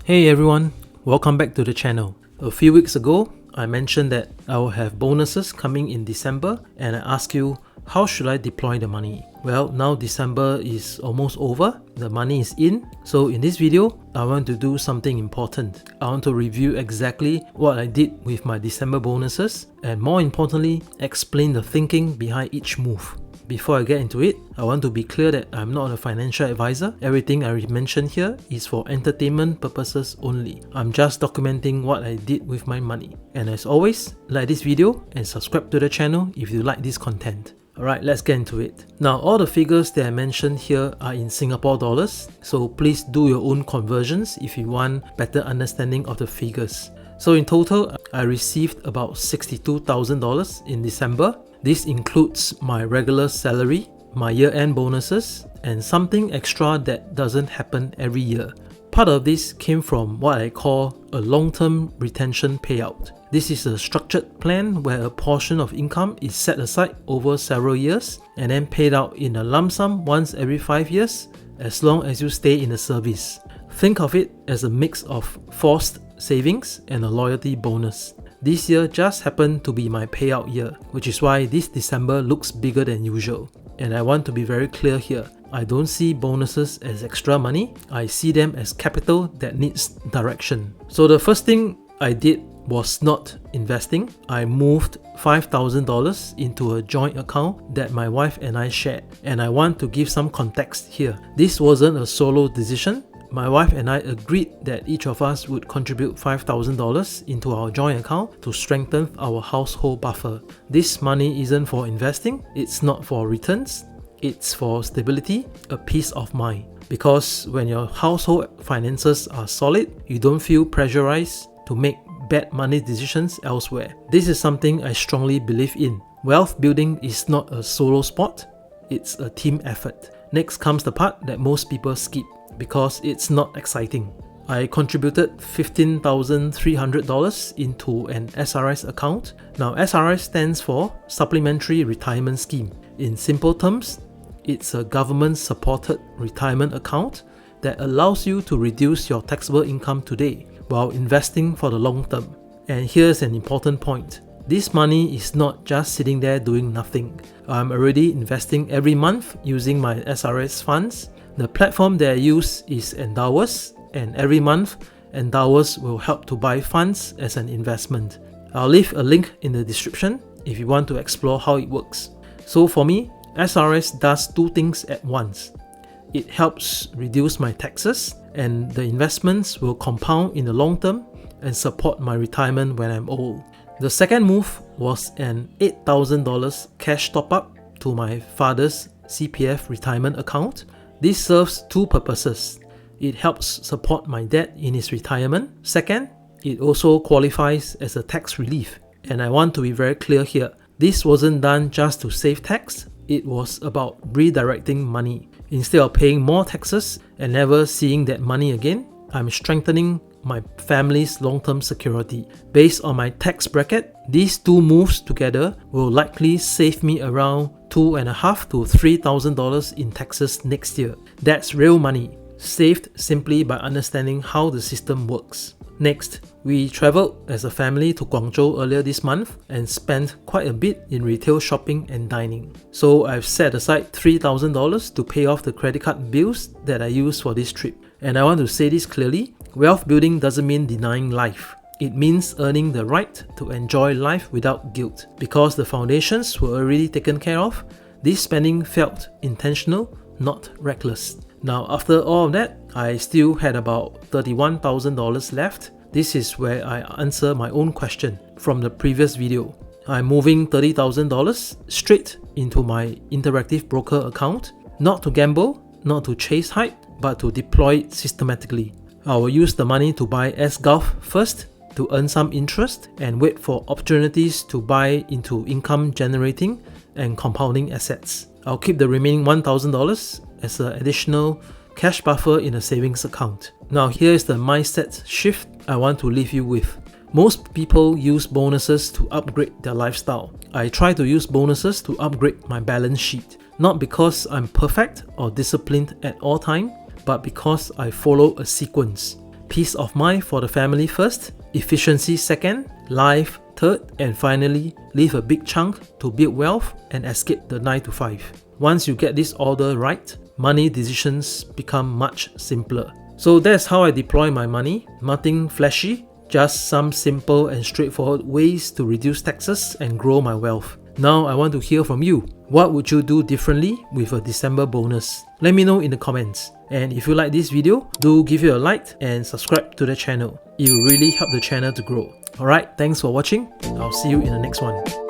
Hey everyone, welcome back to the channel. A few weeks ago, I mentioned that I will have bonuses coming in December and I asked you, how should I deploy the money? Well, now December is almost over, the money is in. So in this video, I want to do something important. I want to review exactly what I did with my December bonuses and more importantly, explain the thinking behind each move. Before I get into it, I want to be clear that I'm not a financial advisor. Everything I mentioned here is for entertainment purposes only. I'm just documenting what I did with my money. And as always, like this video and subscribe to the channel if you like this content. Alright, let's get into it. Now, all the figures that I mentioned here are in Singapore dollars, so please do your own conversions if you want better understanding of the figures. So in total, I received about $62,000 in December. This includes my regular salary, my year-end bonuses, and something extra that doesn't happen every year. Part of this came from what I call a long-term retention payout. This is a structured plan where a portion of income is set aside over several years and then paid out in a lump sum once every 5 years, as long as you stay in the service. Think of it as a mix of forced savings and a loyalty bonus. This year just happened to be my payout year, which is why this December looks bigger than usual. And I want to be very clear here. I don't see bonuses as extra money. I see them as capital that needs direction. So the first thing I did was not investing. I moved $5,000 into a joint account that my wife and I shared. And I want to give some context here. This wasn't a solo decision. My wife and I agreed that each of us would contribute $5,000 into our joint account to strengthen our household buffer. This money isn't for investing, it's not for returns, it's for stability, a peace of mind. Because when your household finances are solid, you don't feel pressurized to make bad money decisions elsewhere. This is something I strongly believe in. Wealth building is not a solo sport, it's a team effort. Next comes the part that most people skip, because it's not exciting. I contributed $15,300 into an SRS account. Now SRS stands for Supplementary Retirement Scheme. In simple terms, it's a government-supported retirement account that allows you to reduce your taxable income today while investing for the long term. And here's an important point. This money is not just sitting there doing nothing. I'm already investing every month using my SRS funds. The platform that I use is Endowers, and every month, Endowers will help to buy funds as an investment. I'll leave a link in the description if you want to explore how it works. So for me, SRS does two things at once. It helps reduce my taxes, and the investments will compound in the long term and support my retirement when I'm old. The second move was an $8,000 cash top-up to my father's CPF retirement account. This serves two purposes. It helps support my dad in his retirement. Second, it also qualifies as a tax relief. And I want to be very clear here. This wasn't done just to save tax. It was about redirecting money. Instead of paying more taxes and never seeing that money again, I'm strengthening my family's long-term security. Based on my tax bracket, these two moves together will likely save me around $2,500 to $3,000 in taxes next year. That's real money, saved simply by understanding how the system works. Next, we traveled as a family to Guangzhou earlier this month and spent quite a bit in retail shopping and dining. So I've set aside $3,000 to pay off the credit card bills that I used for this trip. And I want to say this clearly, wealth building doesn't mean denying life. It means earning the right to enjoy life without guilt. Because the foundations were already taken care of, this spending felt intentional, not reckless. Now after all of that, I still had about $31,000 left. This is where I answer my own question from the previous video. I'm moving $30,000 straight into my interactive broker account, not to gamble, not to chase hype, but to deploy it systematically. I will use the money to buy S-Golf first to earn some interest and wait for opportunities to buy into income generating and compounding assets. I'll keep the remaining $1,000 as an additional cash buffer in a savings account. Now here is the mindset shift I want to leave you with. Most people use bonuses to upgrade their lifestyle. I try to use bonuses to upgrade my balance sheet. Not because I'm perfect or disciplined at all time, but because I follow a sequence. peace of mind for the family first, efficiency second, life third, and finally, leave a big chunk to build wealth and escape the 9 to 5. Once you get this order right, money decisions become much simpler. So that's how I deploy my money. Nothing flashy, just some simple and straightforward ways to reduce taxes and grow my wealth. Now I want to hear from you. What would you do differently with a December bonus? Let me know in the comments. And if you like this video, do give it a like and subscribe to the channel. It will really help the channel to grow. Alright, thanks for watching. I'll see you in the next one.